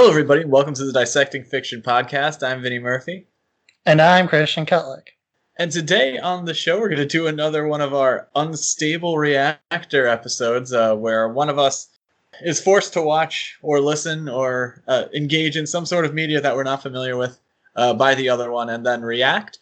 Hello, everybody, and welcome to the Dissecting Fiction podcast. I'm Vinny Murphy. And I'm Christian Cutlick. And today on the show, we're going to do another one of our unstable Reactor episodes where one of us is forced to watch or listen or engage in some sort of media that we're not familiar with by the other one and then react.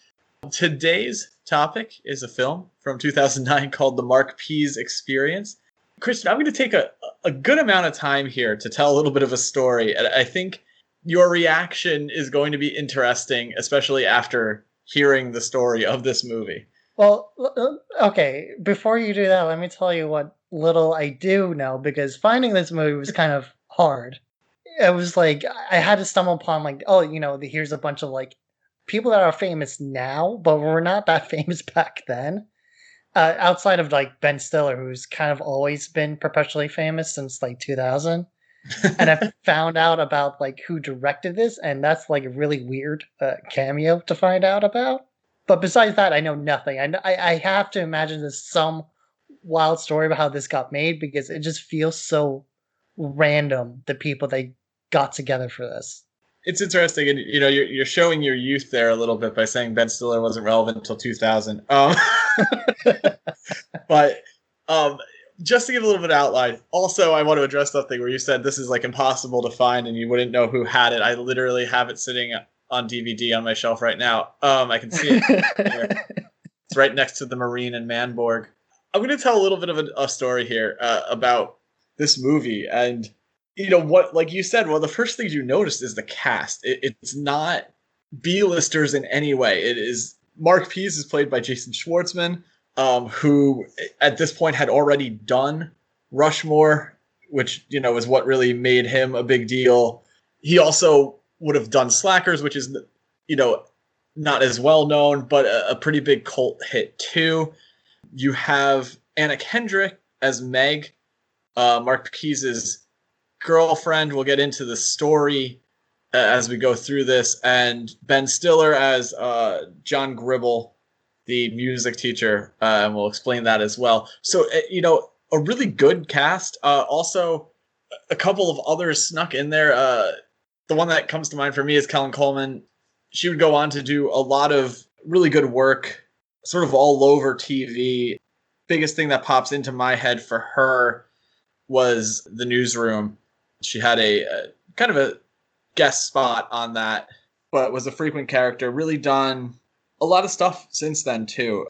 Today's topic is a film from 2009 called The Marc Pease Experience. Christian, I'm going to take a good amount of time here to tell a little bit of a story. And I think your reaction is going to be interesting, especially after hearing the story of this movie. Well, okay, before you do that, let me tell you what little I do know, because finding this movie was kind of hard. It was like, I had to stumble upon, here's a bunch of, people that are famous now, but were not that famous back then. Outside of, Ben Stiller, who's kind of always been perpetually famous since, 2000. And I found out about, who directed this, and that's, a really weird cameo to find out about. But besides that, I know nothing. I have to imagine there's some wild story about how this got made, because it just feels so random, the people they got together for this. It's interesting, and you're showing your youth there a little bit by saying Ben Stiller wasn't relevant until 2000. But just to give a little bit of outline, also I want to address something where you said this is impossible to find and you wouldn't know who had it. I literally have it sitting on DVD on my shelf right now. I can see it here. It's right next to the Marine and Manborg. I'm going to tell a little bit of a story here about this movie. And what, like you said, one of the first things you notice is the cast. It's not B-listers in any way. It is Marc Pease is played by Jason Schwartzman, who at this point had already done Rushmore, which is what really made him a big deal. He would have done Slackers, which is not as well known, but a pretty big cult hit too. You have Anna Kendrick as Meg, Marc Pease's girlfriend. We'll get into the story as we go through this, and Ben Stiller as John Gribble, the music teacher, and we'll explain that as well. So a really good cast. Also, a couple of others snuck in there. The one that comes to mind for me is Kellen Coleman. She would go on to do a lot of really good work, sort of all over TV. Biggest thing that pops into my head for her was The Newsroom. She had a kind of a guest spot on that, but was a frequent character. Really done a lot of stuff since then too.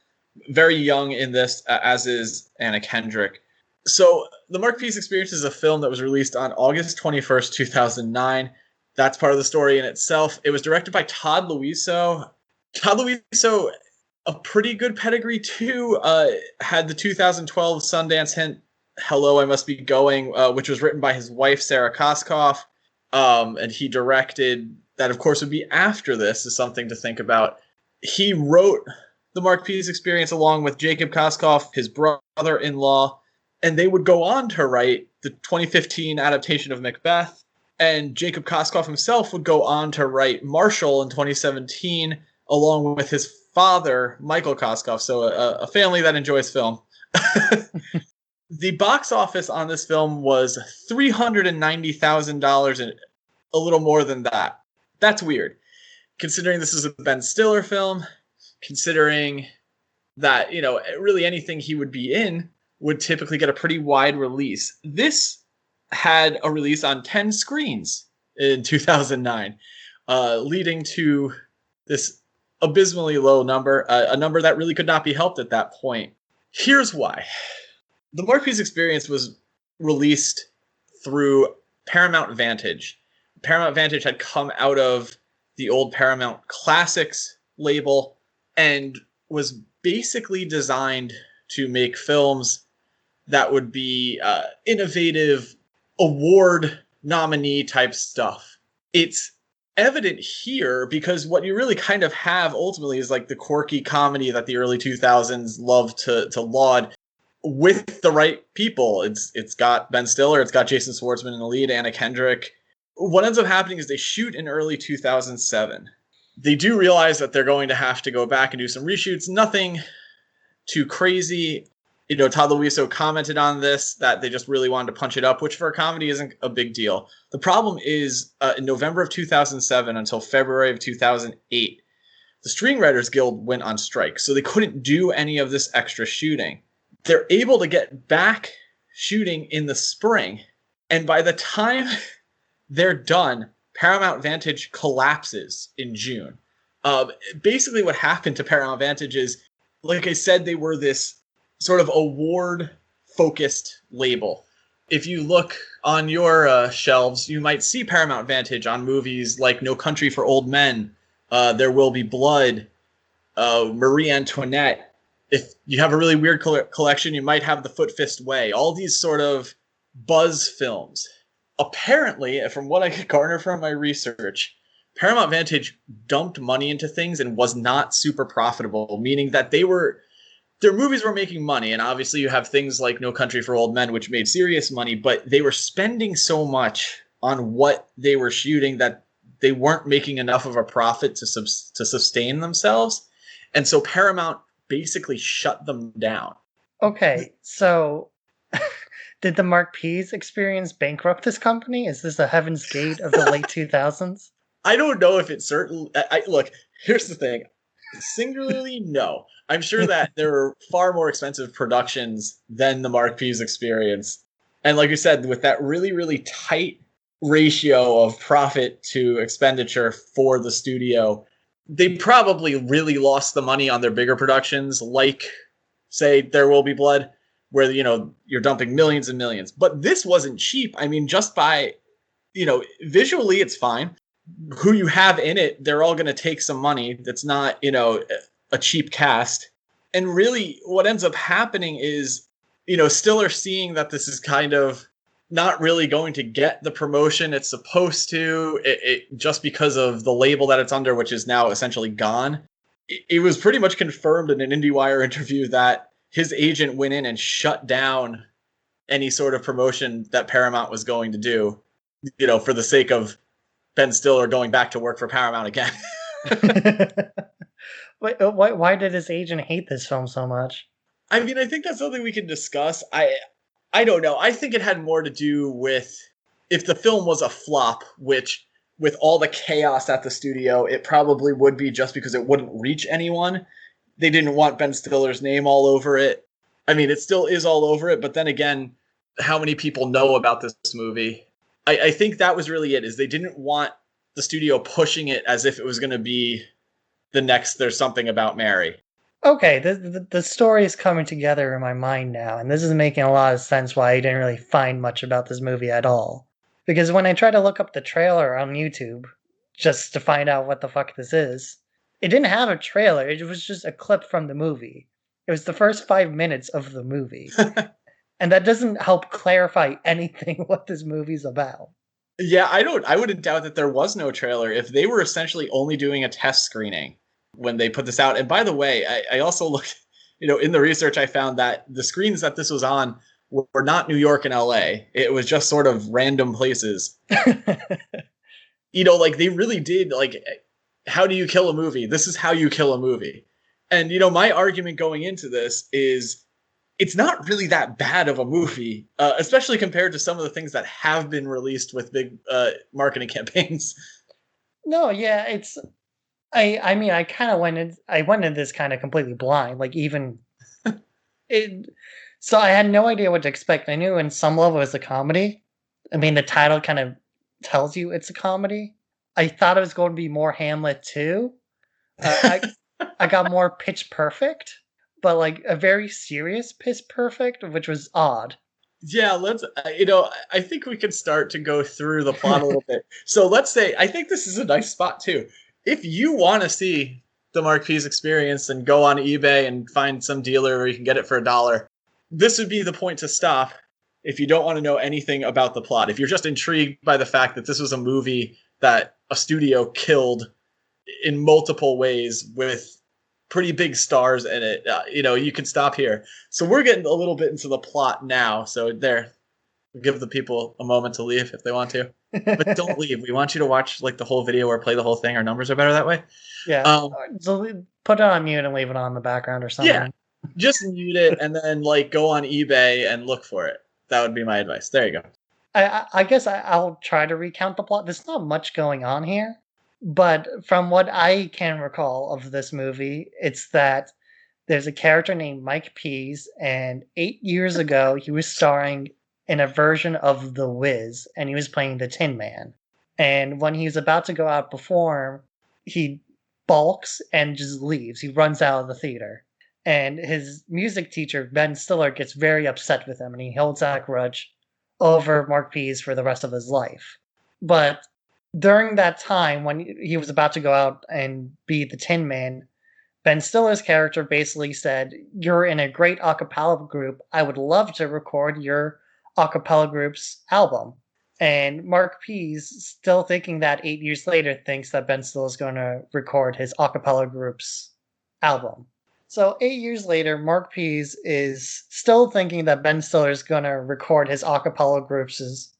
Very young in this, as is Anna Kendrick. So The Marc Pease Experience is a film that was released on August 21st, 2009. That's part of the story in itself. It was directed by Todd Luiso. Todd Luiso, a pretty good pedigree too. Had the 2012 Sundance hit Hello, I Must Be Going, which was written by his wife, Sarah Koskoff. And he directed, that of course would be after this, is something to think about. He wrote The Marc Pease Experience along with Jacob Koskoff, his brother-in-law, and they would go on to write the 2015 adaptation of Macbeth. And Jacob Koskoff himself would go on to write Marshall in 2017, along with his father, Michael Koskoff. So a family that enjoys film. The box office on this film was $390,000 and a little more than that. That's weird, considering this is a Ben Stiller film, considering that, really anything he would be in would typically get a pretty wide release. This had a release on 10 screens in 2009, leading to this abysmally low number, a number that really could not be helped at that point. Here's why. The Marc Pease Experience was released through Paramount Vantage. Paramount Vantage had come out of the old Paramount Classics label and was basically designed to make films that would be innovative, award nominee type stuff. It's evident here because what you really kind of have ultimately is the quirky comedy that the early 2000s loved to laud, with the right people. It's got Ben Stiller, it's got Jason Schwartzman in the lead, Anna Kendrick. What ends up happening is they shoot in early 2007. They do realize that they're going to have to go back and do some reshoots. Nothing too crazy. Todd Luiso commented on this, that they just really wanted to punch it up, which for a comedy isn't a big deal. The problem is in November of 2007 until February of 2008, the Screenwriters Guild went on strike, so they couldn't do any of this extra shooting. They're able to get back shooting in the spring, and by the time they're done, Paramount Vantage collapses in June. Basically what happened to Paramount Vantage is, like I said, they were this sort of award-focused label. If you look on your shelves, you might see Paramount Vantage on movies like No Country for Old Men, There Will Be Blood, Marie Antoinette. If you have a really weird collection, you might have The Foot Fist Way. All these sort of buzz films. Apparently, from what I could garner from my research, Paramount Vantage dumped money into things and was not super profitable, meaning that their movies were making money, and obviously you have things like No Country for Old Men, which made serious money, but they were spending so much on what they were shooting that they weren't making enough of a profit to sustain themselves, and so Paramount basically shut them down. Okay, so did the Marc Pease experience bankrupt this company? Is this the Heaven's Gate of the late 2000s? I don't know if it's certain. Look, here's the thing. Singularly, no. I'm sure that there are far more expensive productions than the Marc Pease experience. And like you said, with that really, really tight ratio of profit to expenditure for the studio, they probably really lost the money on their bigger productions, like, say, There Will Be Blood, where, you're dumping millions and millions. But this wasn't cheap. I mean, just by, visually, it's fine. Who you have in it, they're all going to take some money. That's not, a cheap cast. And really what ends up happening is, Stiller seeing that this is kind of not really going to get the promotion it's supposed to, it just because of the label that it's under, which is now essentially gone. It was pretty much confirmed in an IndieWire interview that his agent went in and shut down any sort of promotion that Paramount was going to do, for the sake of Ben Stiller going back to work for Paramount again. Why did his agent hate this film so much? I mean, I think that's something we can discuss. I don't know. I think it had more to do with if the film was a flop, which with all the chaos at the studio, it probably would be, just because it wouldn't reach anyone. They didn't want Ben Stiller's name all over it. I mean, it still is all over it, but then again, how many people know about this movie? I think that was really it, is they didn't want the studio pushing it as if it was going to be the next There's Something About Mary. Okay, the story is coming together in my mind now, and this is making a lot of sense why I didn't really find much about this movie at all. Because when I tried to look up the trailer on YouTube, just to find out what the fuck this is, it didn't have a trailer, it was just a clip from the movie. It was the first 5 minutes of the movie. And that doesn't help clarify anything what this movie's about. Yeah, I wouldn't doubt that there was no trailer if they were essentially only doing a test screening when they put this out. And by the way, I also looked, in the research, I found that the screens that this was on were not New York and LA. It was just sort of random places. Like they really did, like, how do you kill a movie? This is how you kill a movie. And, my argument going into this is, it's not really that bad of a movie, especially compared to some of the things that have been released with big marketing campaigns. No, yeah, it's. I mean, I kind of went into this kind of completely blind. Like even it. So I had no idea what to expect. I knew in some level it was a comedy. I mean, the title kind of tells you it's a comedy. I thought it was going to be more Hamlet too. I got more Pitch Perfect, but like a very serious Pitch Perfect, which was odd. Yeah, let's, I think we can start to go through the plot a little bit. So let's say, I think this is a nice spot too. If you want to see the Marc Pease experience and go on eBay and find some dealer where you can get it for $1, this would be the point to stop if you don't want to know anything about the plot. If you're just intrigued by the fact that this was a movie that a studio killed in multiple ways with pretty big stars in it, you can stop here. So we're getting a little bit into the plot now. So there, give the people a moment to leave if they want to, but don't leave. We want you to watch like the whole video or play the whole thing. Our numbers are better that way. Yeah. So put it on mute and leave it on in the background or something. Yeah. Just mute it and then like go on eBay and look for it. That would be my advice. There you go. I guess I'll try to recount the plot. There's not much going on here, but from what I can recall of this movie, it's that there's a character named Mike Pease, and 8 years ago, he was starring in a version of The Wiz, and he was playing the Tin Man. And when he was about to go out perform, he balks and just leaves. He runs out of the theater. And his music teacher, Ben Stiller, gets very upset with him, and he holds that grudge over Mark Pease for the rest of his life. But during that time, when he was about to go out and be the Tin Man, Ben Stiller's character basically said, "You're in a great a cappella group. I would love to record your a cappella group's album." And Mark Pease, still thinking that 8 years later, thinks that Ben Stiller is going to record his a cappella group's album. So 8 years later, Mark Pease is still thinking that Ben Stiller is going to record his a cappella group's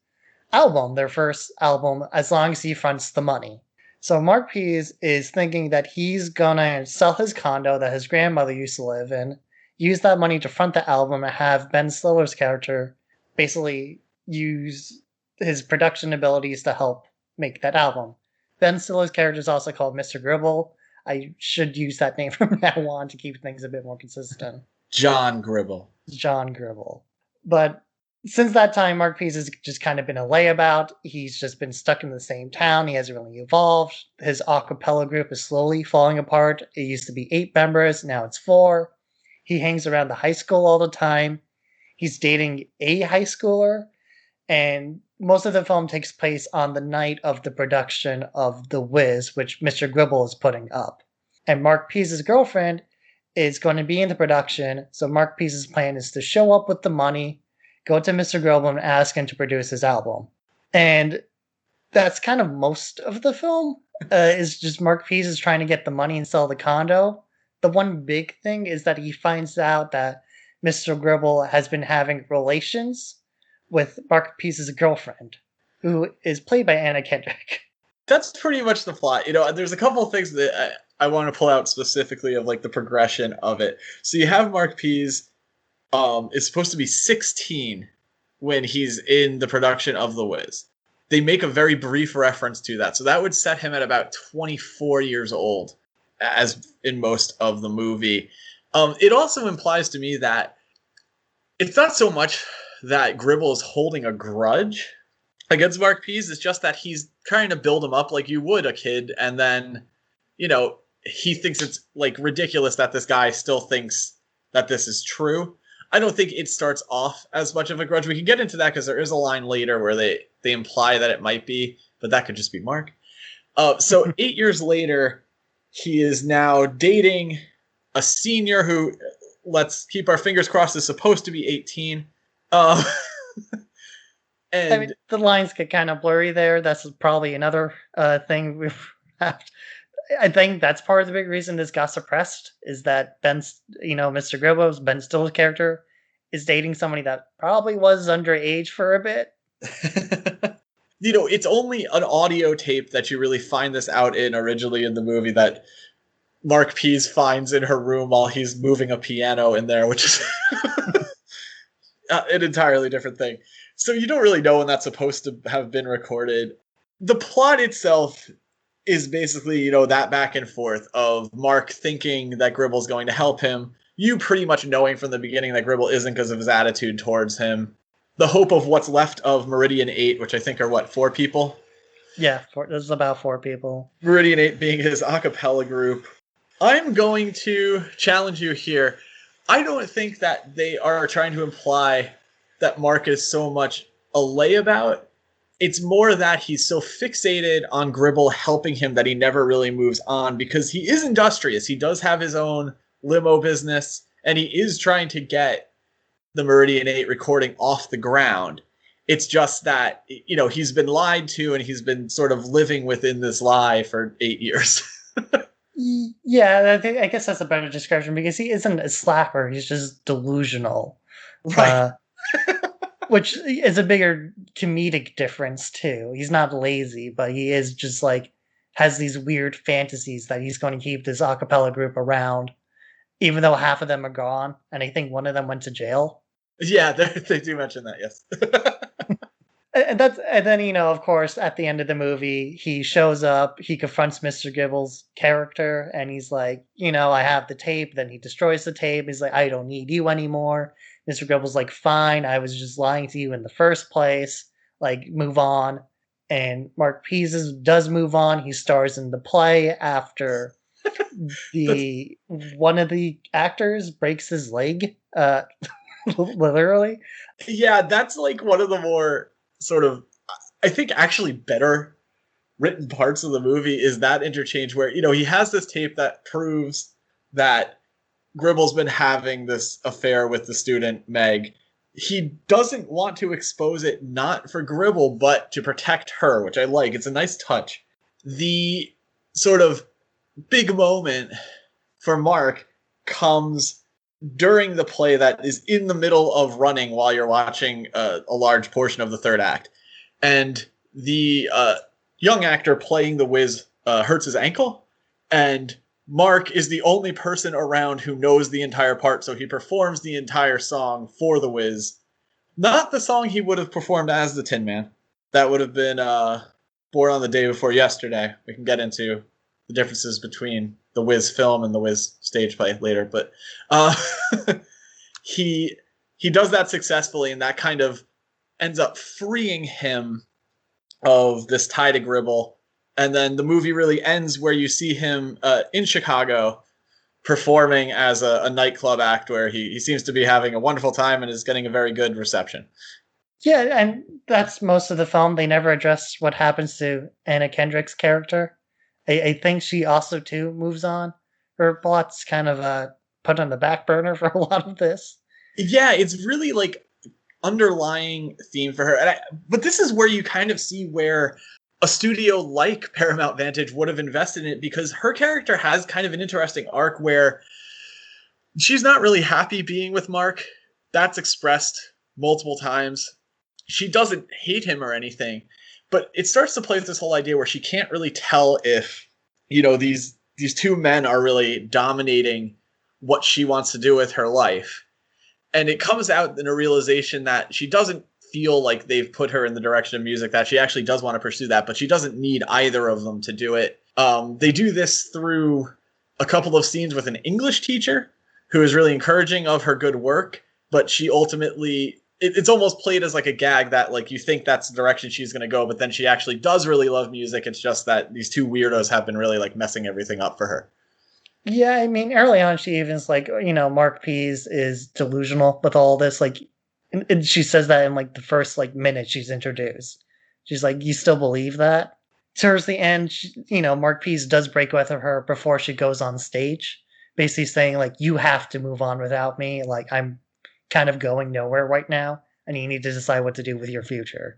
album, their first album, as long as he fronts the money. So Mark Pease is thinking that he's gonna sell his condo that his grandmother used to live in, use that money to front the album, and have Ben Stiller's character basically use his production abilities to help make that album. Ben Stiller's character is also called Mr. Gribble. I should use that name from now on to keep things a bit more consistent. John Gribble. John Gribble. But since that time, Mark Pease has just kind of been a layabout. He's just been stuck in the same town. He hasn't really evolved. His a cappella group is slowly falling apart. It used to be 8 members, now it's 4. He hangs around the high school all the time. He's dating a high schooler, and most of the film takes place on the night of the production of The Wiz, which Mr. Gribble is putting up. And Mark Pease's girlfriend is going to be in the production, so Mark Pease's plan is to show up with the money, go to Mr. Gribble and ask him to produce his album. And that's kind of most of the film, is just Mark Pease is trying to get the money and sell the condo. The one big thing is that he finds out that Mr. Gribble has been having relations with Mark Pease's girlfriend, who is played by Anna Kendrick. That's pretty much the plot. There's a couple of things that I want to pull out specifically of like the progression of it. So you have Mark Pease is supposed to be 16 when he's in the production of The Wiz. They make a very brief reference to that. So that would set him at about 24 years old, as in most of the movie. It also implies to me that it's not so much that Gribble is holding a grudge against Mark Pease. It's just that he's trying to build him up like you would a kid. And then, he thinks it's like ridiculous that this guy still thinks that this is true. I don't think it starts off as much of a grudge. We can get into that because there is a line later where they imply that it might be, but that could just be Mark. So 8 years later, he is now dating a senior who, let's keep our fingers crossed, is supposed to be 18. And I mean, the lines get kind of blurry there. That's probably another thing we've had. I think that's part of the big reason this got suppressed is that Mr. Gribbo's Ben Stiller's character is dating somebody that probably was underage for a bit. It's only an audio tape that you really find this out in originally in the movie that Mark Pease finds in her room while he's moving a piano in there, which is an entirely different thing. So you don't really know when that's supposed to have been recorded. The plot itself is basically, that back and forth of Mark thinking that Gribble's going to help him, you pretty much knowing from the beginning that Gribble isn't because of his attitude towards him. The hope of what's left of Meridian 8, which I think are 4 people? Yeah, there's about 4 people. Meridian 8 being his a cappella group. I'm going to challenge you here. I don't think that they are trying to imply that Mark is so much a layabout. It's more that he's so fixated on Gribble helping him that he never really moves on because he is industrious. He does have his own limo business, and he is trying to get the Meridian 8 recording off the ground. It's just that, he's been lied to, and he's been sort of living within this lie for 8 years. Yeah, I guess that's a better description because he isn't a slacker. He's just delusional. Right. Which is a bigger comedic difference, too. He's not lazy, but he is just has these weird fantasies that he's going to keep this a cappella group around even though half of them are gone, and I think one of them went to jail. Yeah, they do mention that. Yes. And then of course, at the end of the movie, he shows up. He confronts Mr. Gibble's character, and he's like, I have the tape. Then he destroys the tape. He's like, I don't need you anymore. Mr. Gibble's like, fine, I was just lying to you in the first place. Like, move on. And Marc Pease does move on. He stars in the play after That's the one of the actors breaks his leg, literally. yeah, that's like one of the more sort of, I think, actually better written parts of the movie is that interchange where he has this tape that proves that Gribble's been having this affair with the student Meg. He doesn't want to expose it, not for Gribble, but to protect her, which I like. It's a nice touch. The sort of big moment for Mark comes during the play that is in the middle of running while you're watching a large portion of the third act. And the young actor playing the Wiz hurts his ankle, and Mark is the only person around who knows the entire part, so he performs the entire song for the Wiz. Not the song he would have performed as the Tin Man. That would have been Born on the Day Before Yesterday. We can get into the differences between the Wiz film and the Wiz stage play later, but uh, he does that successfully, and that kind of ends up freeing him of this tie to Gribble. And then the movie really ends where you see him in Chicago performing as a nightclub act where he seems to be having a wonderful time and is getting a very good reception. Yeah, and that's most of the film. They never address what happens to Anna Kendrick's character. I think she also too moves on. Her plot's kind of put on the back burner for a lot of this. Yeah, it's really like underlying theme for her. But this is where you kind of see where a studio like Paramount Vantage would have invested in it, because her character has kind of an interesting arc where she's not really happy being with Mark. That's expressed multiple times. She doesn't hate him or anything, but it starts to play with this whole idea where she can't really tell if, these two men are really dominating what she wants to do with her life. And it comes out in a realization that she doesn't feel like they've put her in the direction of music, that she actually does want to pursue that, but she doesn't need either of them to do it. They do this through a couple of scenes with an English teacher who is really encouraging of her good work, but she ultimately, it's almost played as like a gag that like you think that's the direction she's going to go, but then she actually does really love music. It's just that these two weirdos have been really like messing everything up for her. Yeah, I mean, early on, she even's like, Mark Pease is delusional with all this. Like, and she says that in like the first like minute she's introduced. She's like, "You still believe that?" Towards the end, Mark Pease does break with her before she goes on stage, basically saying like, "You have to move on without me. Like, I'm kind of going nowhere right now, and you need to decide what to do with your future."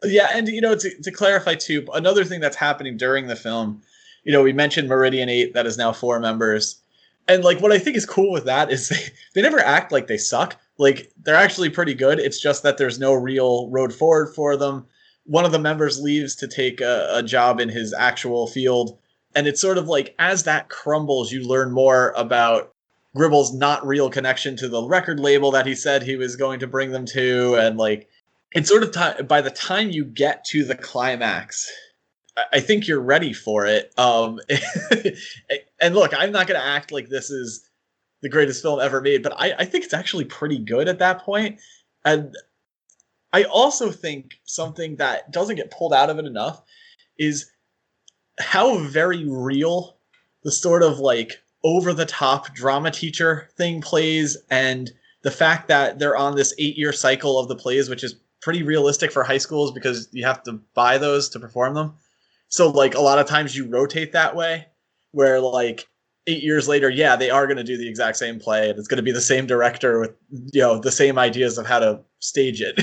Yeah, and to clarify too, another thing that's happening during the film, we mentioned Meridian 8 that is now 4 members. And like what I think is cool with that is they never act like they suck. Like they're actually pretty good. It's just that there's no real road forward for them. One of the members leaves to take a job in his actual field. And it's sort of like as that crumbles, you learn more about Gribble's not real connection to the record label that he said he was going to bring them to. And like it's sort of by the time you get to the climax, I think you're ready for it. And look, I'm not going to act like this is the greatest film ever made, but I think it's actually pretty good at that point. And I also think something that doesn't get pulled out of it enough is how very real the sort of like over the top drama teacher thing plays, and the fact that they're on this 8-year cycle of the plays, which is pretty realistic for high schools because you have to buy those to perform them. So like a lot of times you rotate that way, where like 8 years later, yeah, they are going to do the exact same play, and it's going to be the same director with the same ideas of how to stage it.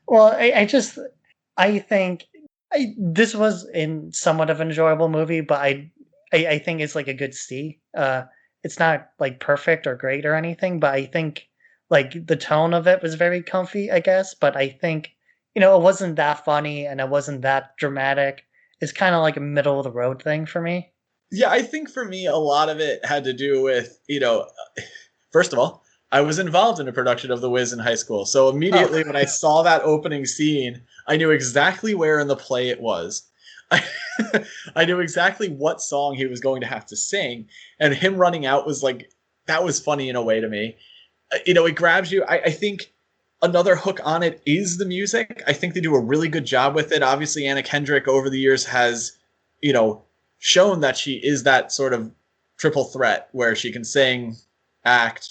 Well, I think this was in somewhat of an enjoyable movie, but I think it's like a good C. It's not like perfect or great or anything, but I think like the tone of it was very comfy, I guess. But I think it wasn't that funny and it wasn't that dramatic. It's kind of like a middle of the road thing for me. Yeah, I think for me, a lot of it had to do with, first of all, I was involved in a production of The Wiz in high school. So Oh, immediately when I saw that opening scene, I knew exactly where in the play it was. I, I knew exactly what song he was going to have to sing. And him running out was like, that was funny in a way to me. It grabs you. I think another hook on it is the music. I think they do a really good job with it. Obviously, Anna Kendrick over the years has, you know, shown that she is that sort of triple threat where she can sing, act.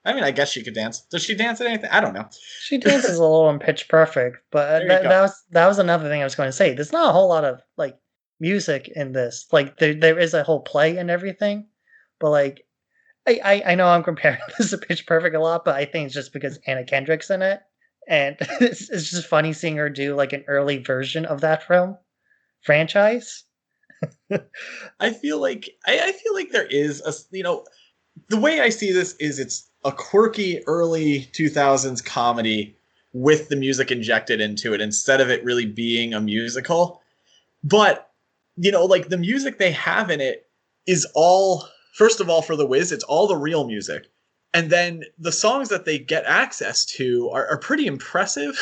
I mean, I guess she could dance. Does she dance at anything? I don't know. she dances a little in Pitch Perfect, but There you go. that was another thing I was going to say. There's not a whole lot of like music in this. Like there is a whole play and everything, but like I know I'm comparing this to Pitch Perfect a lot, but I think it's just because Anna Kendrick's in it, and it's just funny seeing her do like an early version of that film franchise. I feel like there is the way I see this is it's a quirky early 2000s comedy with the music injected into it instead of it really being a musical. But like the music they have in it is all, first of all, for the Wiz, it's all the real music. And then the songs that they get access to are pretty impressive.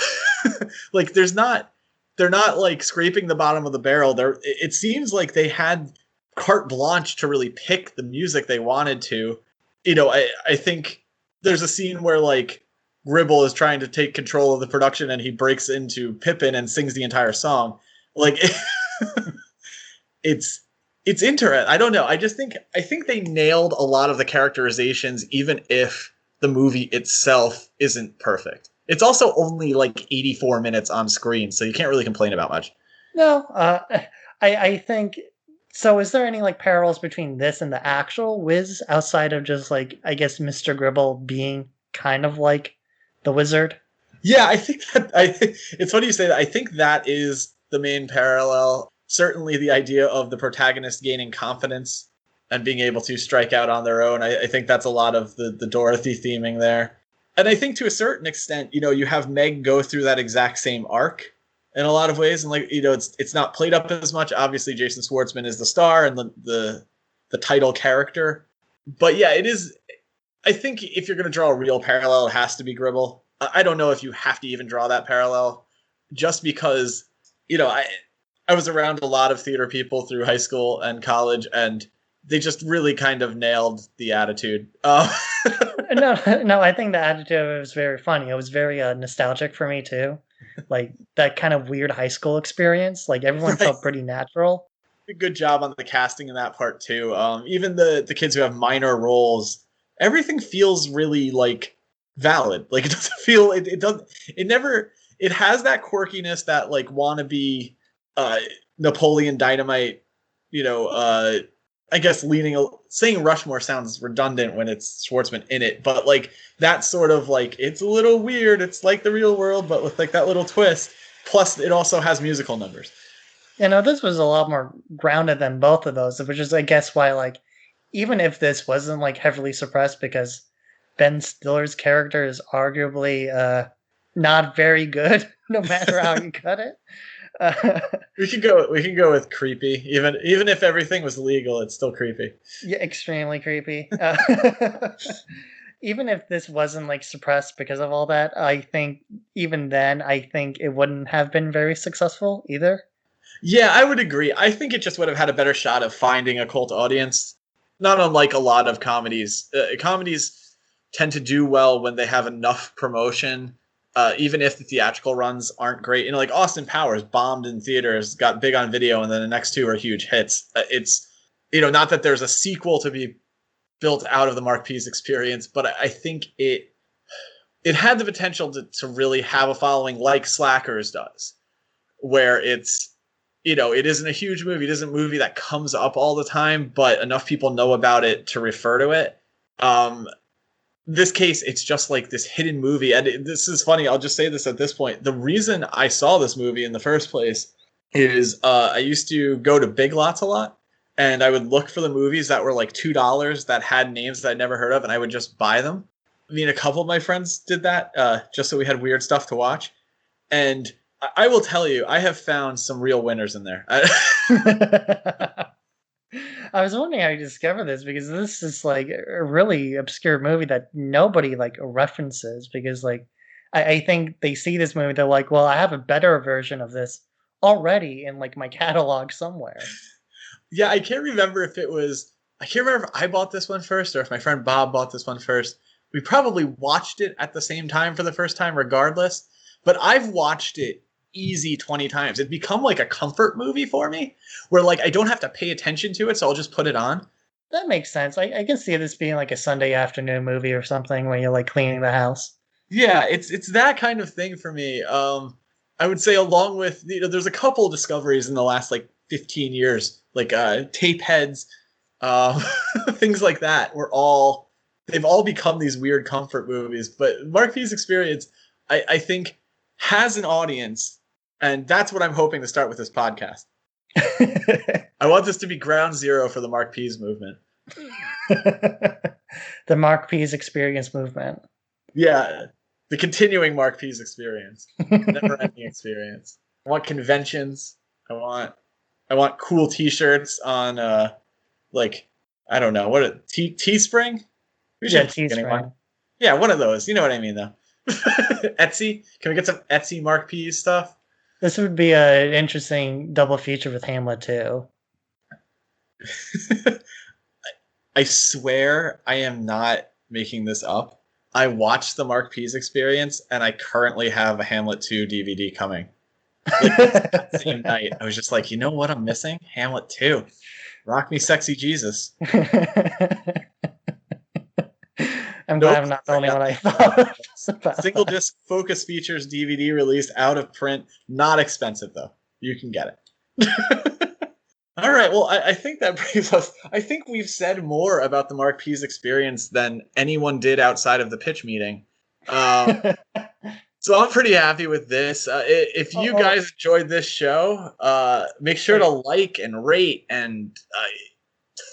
Like they're not like scraping the bottom of the barrel. It seems like they had carte blanche to really pick the music they wanted to. I think there's a scene where like Gribble is trying to take control of the production and he breaks into Pippin and sings the entire song. Like it's it's interesting. I don't know. I think they nailed a lot of the characterizations, even if the movie itself isn't perfect. It's also only like 84 minutes on screen, so you can't really complain about much. No, I think so. Is there any like parallels between this and the actual Wiz outside of just like I guess Mr. Gribble being kind of like the wizard? Yeah, I think that it's funny you say that. I think that is the main parallel. Certainly, the idea of the protagonist gaining confidence and being able to strike out on their own. I think that's a lot of the Dorothy theming there. And I think to a certain extent, you have Meg go through that exact same arc in a lot of ways, and like it's not played up as much. Obviously, Jason Schwartzman is the star and the title character, but yeah, it is. I think if you're going to draw a real parallel, it has to be Gribble. I don't know if you have to even draw that parallel, just because I was around a lot of theater people through high school and college, and they just really kind of nailed the attitude. No, no, I think the attitude of it was very funny. It was very nostalgic for me too, like that kind of weird high school experience. Like everyone Right. felt pretty natural. Good job on the casting in that part too. Even the kids who have minor roles, everything feels really like valid. Like it doesn't feel it doesn't it never it has that quirkiness that like wannabe uh Napoleon Dynamite, you know, I guess saying Rushmore sounds redundant when it's Schwartzman in it, but like that sort of like it's a little weird. It's like the real world, but with like that little twist. Plus, it also has musical numbers. This was a lot more grounded than both of those, which is I guess why like even if this wasn't like heavily suppressed because Ben Stiller's character is arguably not very good no matter how you cut it. Uh, We can go with creepy. Even if everything was legal, it's still creepy. yeah, extremely creepy. Even if this wasn't like suppressed because of all that, I think even then I think it wouldn't have been very successful either. Yeah, I would agree. I think it just would have had a better shot of finding a cult audience. Not unlike a lot of comedies. Comedies tend to do well when they have enough promotion, even if the theatrical runs aren't great. Like Austin Powers bombed in theaters, got big on video, and then the next two are huge hits. It's not that there's a sequel to be built out of the Marc Pease experience, but I think it had the potential to really have a following like Slackers does, where it's it isn't a huge movie. It isn't a movie that comes up all the time, but enough people know about it to refer to it. This case, it's just like this hidden movie. And this is funny. I'll just say this at this point. The reason I saw this movie in the first place is I used to go to Big Lots a lot. And I would look for the movies that were like $2 that had names that I'd never heard of, and I would just buy them. I mean, a couple of my friends did that just so we had weird stuff to watch. And I will tell you, I have found some real winners in there. I was wondering how you discovered this because this is like a really obscure movie that nobody like references because like I think they see this movie, they're like, well, I have a better version of this already in like my catalog somewhere. Yeah, I can't remember if I bought this one first or if my friend Bob bought this one first. We probably watched it at the same time for the first time, regardless. But I've watched it easy 20 times. It's become like a comfort movie for me where like I don't have to pay attention to it, so I'll just put it on. That makes sense. I can see this being like a Sunday afternoon movie or something where you're like cleaning the house. Yeah, it's that kind of thing for me. I would say along with there's a couple of discoveries in the last like 15 years, like tape heads, um, things like that. They've all become these weird comfort movies. But Mark Pease Experience, I think, has an audience, and that's what I'm hoping to start with this podcast. I want this to be ground zero for the Mark Pease movement. The Marc Pease experience movement. Yeah, the continuing Mark Pease experience, never-ending experience. I want conventions. I want cool T-shirts on like I don't know Teespring. We Yeah, should getting one. Teespring. Yeah, one of those. You know what I mean, though. Etsy. Can we get some Etsy Mark Pease stuff? This would be an interesting double feature with Hamlet too. I swear I am not making this up. I watched the Mark Pease Experience, and I currently have a Hamlet 2 DVD coming. Like that same night, I was just like, you know what I'm missing? Hamlet 2. Rock me, sexy Jesus. I'm No glad I'm not the only one I thought about Single that. disc Focus Features DVD released out of print. Not expensive, though. You can get it. All right. Well, I think that brings us. I think we've said more about the Mark Pease Experience than anyone did outside of the pitch meeting. So I'm pretty happy with this. If you guys enjoyed this show, make sure to like and rate and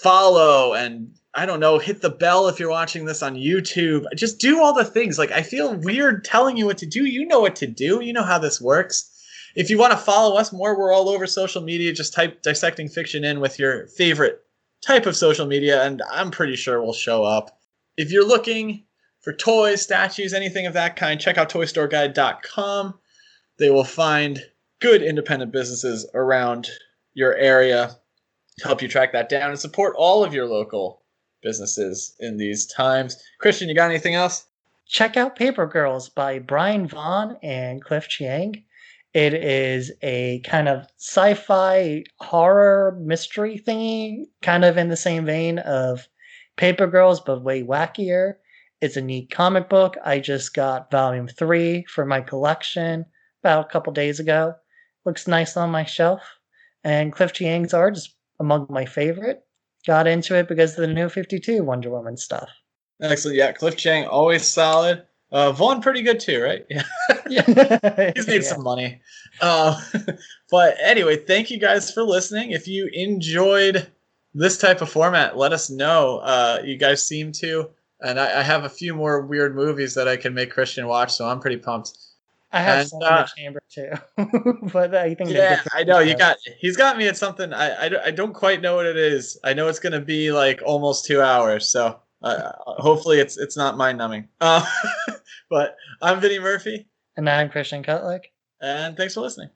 follow and I don't know, hit the bell if you're watching this on YouTube. Just do all the things. Like I feel weird telling you what to do. You know what to do. You know how this works. If you want to follow us more, we're all over social media. Just type Dissecting Fiction in with your favorite type of social media, and I'm pretty sure we'll show up. If you're looking for toys, statues, anything of that kind, check out toystoreguide.com. They will find good independent businesses around your area to help you track that down and support all of your local businesses in these times. Christian, you got anything else? Check out Paper Girls by Brian Vaughn and Cliff Chiang. It is a kind of sci-fi horror mystery thingy, kind of in the same vein of Paper Girls, but way wackier. It's a neat comic book. I just got volume 3 for my collection about a couple days ago. Looks nice on my shelf. And Cliff Chiang's art is among my favorite. Got into it because of the New 52 Wonder Woman stuff. Excellent. Yeah, Cliff Chiang, always solid. Vaughn, pretty good too, right? Yeah. He's made some money. But anyway, thank you guys for listening. If you enjoyed this type of format, let us know. You guys seem to. And I have a few more weird movies that I can make Christian watch, so I'm pretty pumped. I have some in the chamber too, but I think I know he's got me at something. I don't quite know what it is. I know it's gonna be like almost 2 hours, so hopefully it's not mind numbing. But I'm Vinny Murphy, and I'm Christian Kutlick, and thanks for listening.